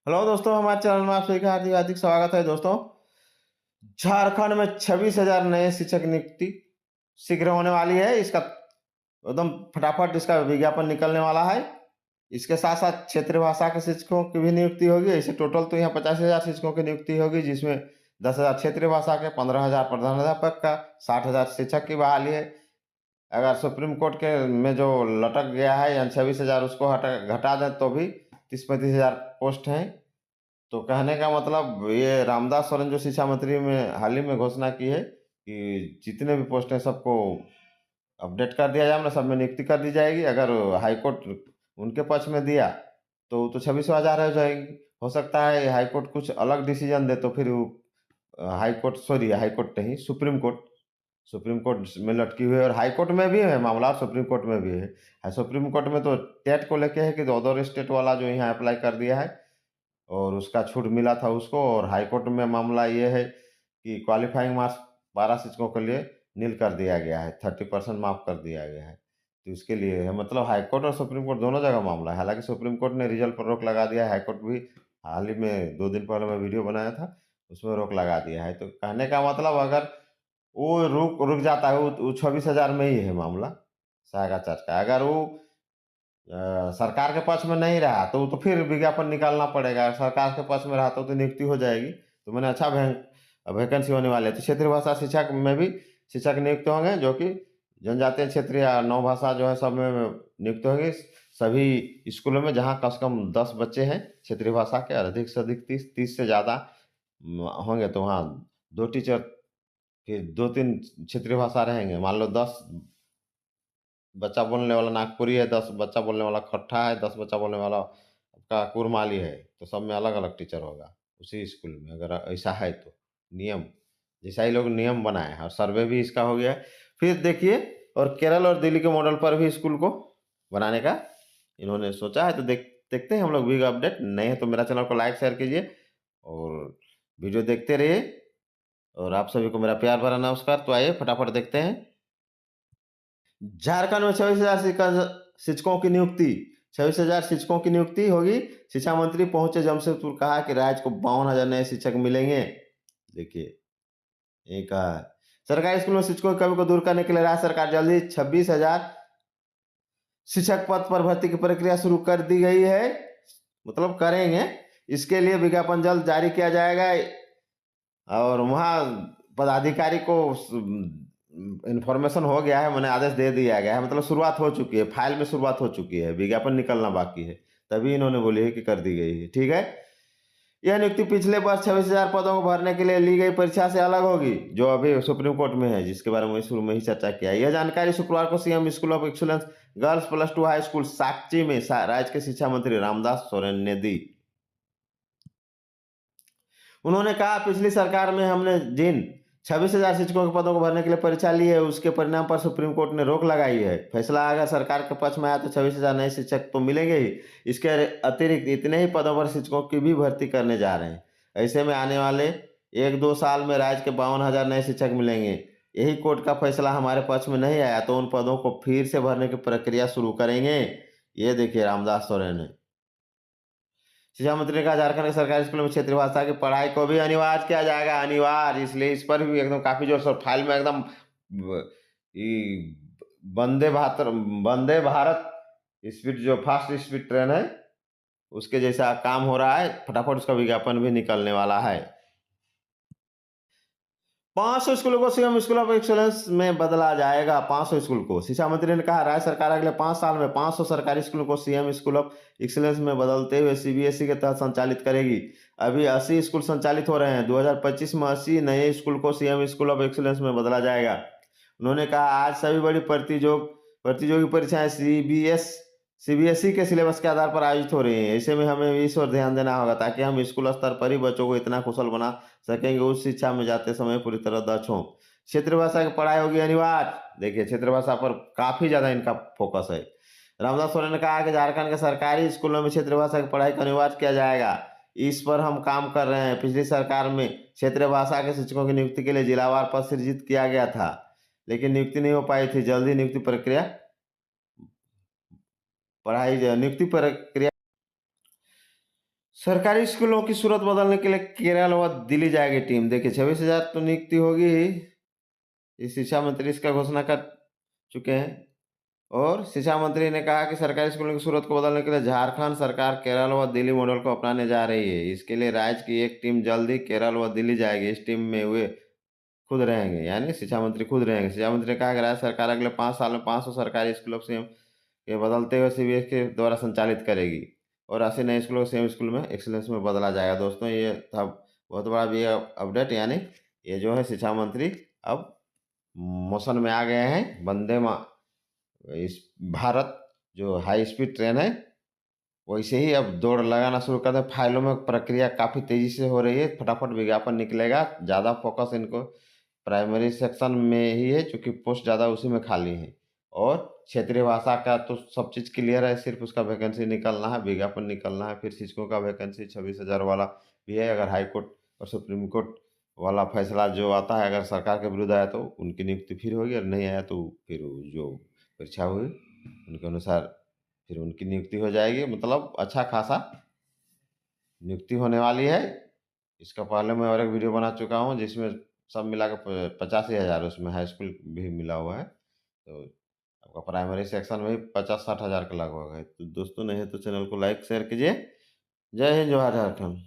Hello दोस्तों, हमारे channel में आप सभी का हार्दिक हार्दिक स्वागत है दोस्तों। झारखंड में 26,000 नए शिक्षक नियुक्ति शीघ्र होने वाली है। इसका एकदम फटाफट इसका विज्ञापन निकलने वाला है। इसके साथ साथ क्षेत्रीय भाषा के शिक्षकों की भी नियुक्ति होगी। ऐसे टोटल तो यहाँ 85,000 शिक्षकों की नियुक्ति होगी, जिसमें 10,000 क्षेत्रीय भाषा के, 15,000 प्रधानाध्यापक का, 60,000 शिक्षक की बहाली है। अगर सुप्रीम कोर्ट के में जो लटक गया है यानी 26,000, उसको हटा घटा दें तो भी 30-35,000 पोस्ट हैं। तो कहने का मतलब ये रामदास सोरेन जो शिक्षा मंत्री में हाल ही में घोषणा की है कि जितने भी पोस्ट हैं सबको अपडेट कर दिया जाए, मतलब सब में नियुक्ति कर दी जाएगी। अगर हाईकोर्ट उनके पक्ष में दिया तो 26,000 हो जाएगी। हो सकता है हाईकोर्ट कुछ अलग डिसीजन दे तो फिर हाईकोर्ट नहीं, सुप्रीम कोर्ट में लटकी हुई है, और हाई कोर्ट में भी है मामला और सुप्रीम कोर्ट में भी है। सुप्रीम कोर्ट में तो टेट को लेके है कि अदर स्टेट वाला जो यहाँ अप्लाई कर दिया है और उसका छूट मिला था उसको, और हाई कोर्ट में मामला ये है कि क्वालिफाइंग मार्क्स 12 शिक्षकों के लिए नील कर दिया गया है, 30% माफ कर दिया गया है। तो इसके लिए है, मतलब हाई कोर्ट और सुप्रीम कोर्ट दोनों जगह मामला है। हालांकि सुप्रीम कोर्ट ने रिजल्ट पर रोक लगा दिया है, हाई कोर्ट भी हाल ही में 2 दिन पहले मैं वीडियो बनाया था, उसमें रोक लगा दिया है। तो कहने का मतलब अगर वो रुक रुक जाता है, वो 26,000 में ही है मामला सहायक चार्ज का। अगर वो सरकार के पक्ष में नहीं रहा तो फिर विज्ञापन निकालना पड़ेगा। सरकार के पक्ष में रहा तो नियुक्ति हो जाएगी। तो मैंने अच्छा वैकेंसी होने वाले है। तो क्षेत्रीय भाषा शिक्षक में भी शिक्षक नियुक्त होंगे, जो कि जनजातीय क्षेत्र या नौ भाषा जो है सब में नियुक्त होंगे। सभी स्कूलों में जहाँ कम से कम 10 बच्चे हैं क्षेत्रीय भाषा के, और अधिक से अधिक 30 से ज़्यादा होंगे, तो वहाँ 2 टीचर, फिर 2-3 क्षेत्रीय भाषा रहेंगे। मान लो 10 बच्चा बोलने वाला नागपुरी है, 10 बच्चा बोलने वाला खट्टा है, 10 बच्चा बोलने वाला आपका कुरमाली है, तो सब में अलग-अलग टीचर होगा उसी स्कूल में, अगर ऐसा है तो। नियम जैसा ही लोग नियम बनाए हैं, और सर्वे भी इसका हो गया है। फिर देखिए, और केरल और दिल्ली के मॉडल पर भी स्कूल को बनाने का इन्होंने सोचा है। तो देखते हैं हम लोग भी अपडेट। नए हैं तो मेरा चैनल को लाइक शेयर कीजिए और वीडियो देखते रहिए। और आप सभी को मेरा प्यार भरा नमस्कार। तो आइए फटाफट देखते हैं। झारखंड में 26,000 शिक्षकों की नियुक्ति, 26,000 शिक्षकों की नियुक्ति होगी। शिक्षा मंत्री पहुंचे जमशेदपुर, कहा कि राज्य को 52,000 नए शिक्षक मिलेंगे। देखिए, ये कहा है। सरकारी स्कूल में शिक्षकों की कमी को दूर करने के लिए राज्य सरकार जल्द ही 26,000 शिक्षक पद पर भर्ती की प्रक्रिया शुरू कर दी गई है, मतलब करेंगे। इसके लिए विज्ञापन जल्द जारी किया जाएगा, और वहाँ पदाधिकारी को इन्फॉर्मेशन हो गया है, मैंने आदेश दे दिया गया है, मतलब शुरुआत हो चुकी है, फाइल में शुरुआत हो चुकी है, विज्ञापन निकलना बाकी है। तभी इन्होंने बोली है कि कर दी गई है। ठीक है। यह नियुक्ति पिछले वर्ष 26,000 पदों को भरने के लिए ली गई परीक्षा से अलग होगी, जो अभी सुप्रीम कोर्ट में है, जिसके बारे में शुरू में ही चर्चा किया। यह जानकारी शुक्रवार को CM school of excellence girls +2 high school Sakchi में राज्य के शिक्षा मंत्री रामदास सोरेन ने दी। उन्होंने कहा, पिछली सरकार में हमने जिन 26,000 शिक्षकों के पदों को भरने के लिए परीक्षा ली है, उसके परिणाम पर सुप्रीम कोर्ट ने रोक लगाई है। फैसला अगर सरकार के पक्ष में आया तो 26,000 नए शिक्षक तो मिलेंगे ही। इसके अतिरिक्त इतने ही पदों पर शिक्षकों की भी भर्ती करने जा रहे हैं। ऐसे में आने वाले 1-2 साल में राज्य के 52,000 नए शिक्षक मिलेंगे। यही कोर्ट का फैसला हमारे पक्ष में नहीं आया तो उन पदों को फिर से भरने की प्रक्रिया शुरू करेंगे। ये देखिए रामदास सोरेन ने। शिक्षा मंत्री ने कहा, झारखंड के सरकारी स्कूलों में क्षेत्रीय भाषा की पढ़ाई को भी अनिवार्य किया जाएगा। अनिवार्य, इसलिए इस पर भी एकदम काफी जोर शोर फाइल में एकदम वंदे भारत स्पीड, जो फास्ट स्पीड ट्रेन है, उसके जैसा काम हो रहा है। फटाफट उसका विज्ञापन भी निकलने वाला है। 500 स्कूलों को सीएम स्कूल ऑफ एक्सीलेंस में बदला जाएगा। 500 स्कूल को शिक्षा मंत्री ने कहा, राज्य सरकार अगले 5 साल में 500 सरकारी स्कूलों को सीएम स्कूल ऑफ एक्सीलेंस में बदलते हुए सीबीएसई के तहत संचालित करेगी। अभी 80 स्कूल संचालित हो रहे हैं। 2025 में 80 नए स्कूल को सीएम स्कूल ऑफ एक्सीलेंस में बदला जाएगा। उन्होंने कहा, आज सभी बड़ी प्रतियोगी परीक्षाएं सीबीएसई के सिलेबस के आधार पर आयोजित हो रही हैं। ऐसे में हमें इस ओर ध्यान देना होगा ताकि हम स्कूल स्तर पर ही बच्चों को इतना कुशल बना सकेंगे, उस शिक्षा में जाते समय पूरी तरह दक्ष हों। क्षेत्रीय भाषा की पढ़ाई होगी अनिवार्य। देखिए, क्षेत्रीय भाषा पर काफी ज्यादा इनका फोकस है। रामदास सोरेन ने कहा कि झारखंड के सरकारी स्कूलों में क्षेत्रीय भाषा की पढ़ाई को अनिवार्य किया जाएगा। इस पर हम काम कर रहे हैं। पिछली सरकार में क्षेत्रीय भाषा के शिक्षकों की नियुक्ति के लिए जिलावार पद सृजित किया गया था, लेकिन नियुक्ति नहीं हो पाई थी। जल्दी नियुक्ति प्रक्रिया सरकारी स्कूलों की सूरत बदलने के लिए केरल व दिल्ली जाएगी टीम। देखिए 26,000 तो नियुक्ति होगी ही। ये शिक्षा मंत्री इसका घोषणा कर चुके हैं। और शिक्षा मंत्री ने कहा कि सरकारी स्कूलों की सूरत को बदलने के लिए झारखंड सरकार केरल व दिल्ली मॉडल को अपनाने जा रही है। इसके लिए राज्य की एक टीम जल्द ही केरल व दिल्ली जाएगी। इस टीम में वे खुद रहेंगे, यानी शिक्षा मंत्री खुद रहेंगे। शिक्षा मंत्री ने कहा कि राज्य सरकार अगले 5 साल में 500 सरकारी स्कूलों को के बदलते हुए सीबीएस के द्वारा संचालित करेगी और 80 नए स्कूलों को सेम स्कूल में एक्सीलेंस में बदला जाएगा। दोस्तों, ये था बहुत बड़ा भी अपडेट, यानी ये जो है शिक्षा मंत्री अब मोशन में आ गए हैं। इस भारत जो हाई स्पीड ट्रेन है, वैसे ही अब दौड़ लगाना शुरू कर दें। फाइलों में प्रक्रिया काफ़ी तेज़ी से हो रही है, फटाफट विज्ञापन निकलेगा। ज़्यादा फोकस इनको प्राइमरी सेक्शन में ही है, चूँकि पोस्ट ज़्यादा उसी में खाली है। और क्षेत्रीय भाषा का तो सब चीज़ क्लियर है, सिर्फ उसका वैकेंसी निकलना है, विज्ञापन निकलना है। फिर शिक्षकों का वैकेंसी 26,000 वाला भी है। अगर हाई कोर्ट और सुप्रीम कोर्ट वाला फैसला जो आता है, अगर सरकार के विरुद्ध आया तो उनकी नियुक्ति फिर होगी, और नहीं आया तो फिर जो परीक्षा हुई उनके अनुसार फिर उनकी नियुक्ति हो जाएगी। मतलब अच्छा खासा नियुक्ति होने वाली है। इसका पहले मैं और एक वीडियो बना चुका हूँ, जिसमें सब मिला के 85,000, उसमें हाई स्कूल भी मिला हुआ है। तो आपका प्राइमरी सेक्शन में भी 50-60 हज़ार के लगभग है। तो दोस्तों, नहीं है तो चैनल को लाइक शेयर कीजिए। जय हिंद, जोहार झारखंड।